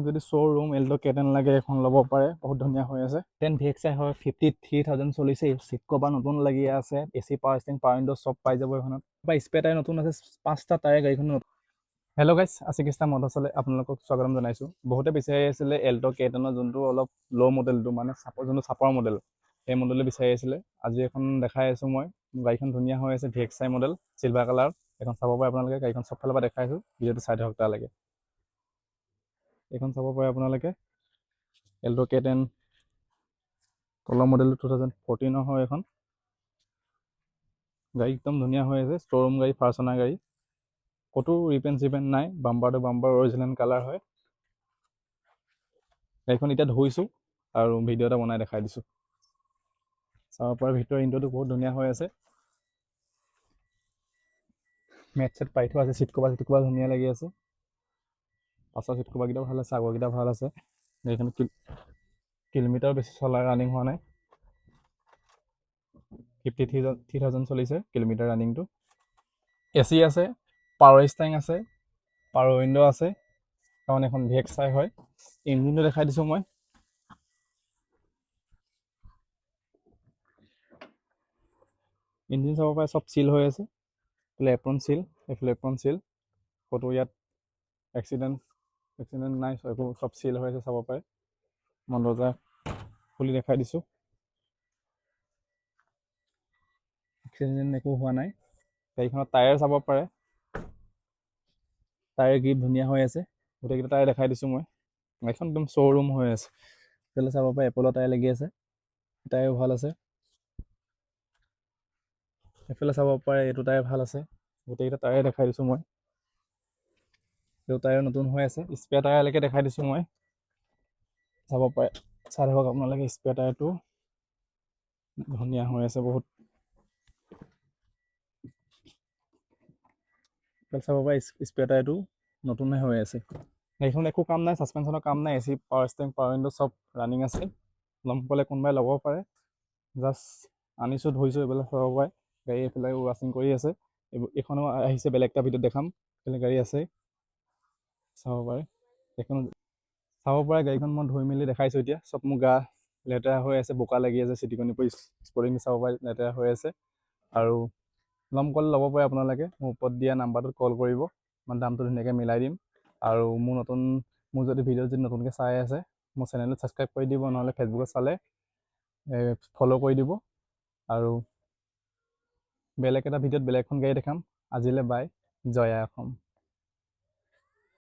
যদি showroom Alto K ten লাগে এখন ল'ব পাৰে, বহুত ধুনীয়া হৈ আছে। 10 VXI হয়, 53,000 চলিছে। চিট কভাৰ নতুন লাগি আছে, AC power steering power window চব পাই যাব এইখনত। বা স্পেয়াৰ টায়াৰ নতুন আছে, 5টা টায়াৰ গাড়ীখন। হেল্ল' গাইছ, আশিকৃষ্ণা মটৰছলৈ আপোনালোকক স্বাগতম জনাইছোঁ। বহুতে বিচাৰি আছিলে এল্টো কেটেনৰ যোনটো অলপ ল' মডেলটো, মানে যোনটো চাপৰ মডেল, সেই মডেলটো বিচাৰি আছিলে। আজি এখন দেখাই আছোঁ মই। গাড়ীখন ধুনীয়া হৈ আছে, VXI মডেল, চিলভাৰ কালাৰ। এখন চাব পাৰে আপোনালোকে। গাড়ীখন চবফালৰ পৰা দেখাইছোঁ, ভিডিঅ'টো চাই থাকক তালৈকে। এইখন চাব পাৰে আপোনালোকে, এল্টো কেটেন তলৰ মডেলটো 2014 হয় এখন। গাড়ী একদম ধুনীয়া হৈ আছে, শ্ব'ৰুম গাড়ী, ফাৰ্ষ্ট অনাৰ গাড়ী, ক'তো ৰিপেণ্ট চিপেণ্ট নাই। Bumper to bumper original colour হয়। গাড়ীখন এতিয়া ধুইছোঁ আৰু ভিডিঅ' এটা বনাই দেখাই দিছোঁ। চাব পাৰে ভিতৰৰ ইণ্টেৰিয়ৰটো বহুত ধুনীয়া হৈ আছে। মেট চেট পাই থোৱা আছে, চিট কভাৰ ধুনীয়া লাগি আছে। পাছৰ চিট কভাৰকেইটা ভাল আছে, আগৰকেইটা ভাল আছে। গাড়ীখন কিলোমিটাৰ বেছি চলা ৰানিং হোৱা নাই, 53,000 চলিছে কিলোমিটাৰ ৰানিংটো। AC আছে, পাৱাৰ ষ্টাৰিং আছে, পাৱাৰ উইণ্ডো আছে, কাৰণ এখন VXI হয়। ইঞ্জিনটো দেখাই দিছোঁ মই। ইঞ্জিন চাব পাৰে, চব চিল হৈ আছে। এইফালে এপ্ৰন চিল, এইফালে এপ্ৰন চিল। ক'তো ইয়াত এক্সিডেণ্ট নাই, একো চব চিল হৈ আছে, চাব পাৰে। মই দৰ্জা খুলি দেখাই দিছোঁ। এক্সিডেণ্ট একো হোৱা নাই। গাড়ীখনত টায়াৰ চাব পাৰে, টায়াৰ গ্ৰিপ ধুনীয়া হৈ আছে। গোটেইকেইটা টায়াৰ দেখাই দিছোঁ মই। গাড়ীখন একদম শ্ব'ৰুম হৈ আছে। এইফালে চাব পাৰে এপ'লৰ টায়াৰ লাগি আছে, টায়াৰো ভাল আছে। এইফালে চাব পাৰে এইটো টায়াৰ ভাল আছে। গোটেইকেইটা টায়াৰ দেখাই দিছোঁ মই। এইটো টায়াৰ নতুন হৈ আছে। স্পেয়াৰ টায়াৰলৈকে দেখাই দিছোঁ মই। চাব পাৰে, চাই থাকক আপোনালোকে। স্পেয়াৰ টায়াৰটো ধুনীয়া হৈ আছে বহুত। চাব পাৰে স্পেয়াৰ টায়াৰটো নতুনে হৈ আছে। গাড়ীখন একো কাম নাই, ছাছপেনশ্যনৰ কাম নাই। AC power steering power window চব ৰানিং আছে। ল'ম ক'লে কোনোবাই ল'ব পাৰে। জাষ্ট আনিছোঁ, ধুইছোঁ, এইবিলাক চাব পাৰে। গাড়ী এইফালে ৱাশ্বিং কৰি আছে। এইখনো আহিছে, বেলেগ এটা ভিডিঅ'ত দেখাম। এইফালে গাড়ী আছে, চাব পাৰে। এইখন চাব পাৰে, গাড়ীখন মই ধুই মেলি দেখাইছোঁ এতিয়া। চব মোৰ গা লেতেৰা হৈ আছে, বোকা লাগি আছে, চিটিকনি পৰি স্পৰ্টিং চাব পাৰে, লেতেৰা হৈ আছে। আৰু ল'ম ক'লে ল'ব পাৰে আপোনালোকে। মোৰ ওপৰত দিয়া নাম্বাৰটোত কল কৰিব, মই দামটো ধুনীয়াকৈ মিলাই দিম। আৰু মোৰ যদি ভিডিঅ' যদি নতুনকৈ চাই আছে, মোৰ চেনেলটো ছাবস্ক্ৰাইব কৰি দিব, নহ'লে ফেচবুকত চালে ফ'ল' কৰি দিব। আৰু বেলেগ এটা ভিডিঅ'ত বেলেগ এখন গাড়ী দেখাম। আজিলৈ বাই, জয় আই অসম।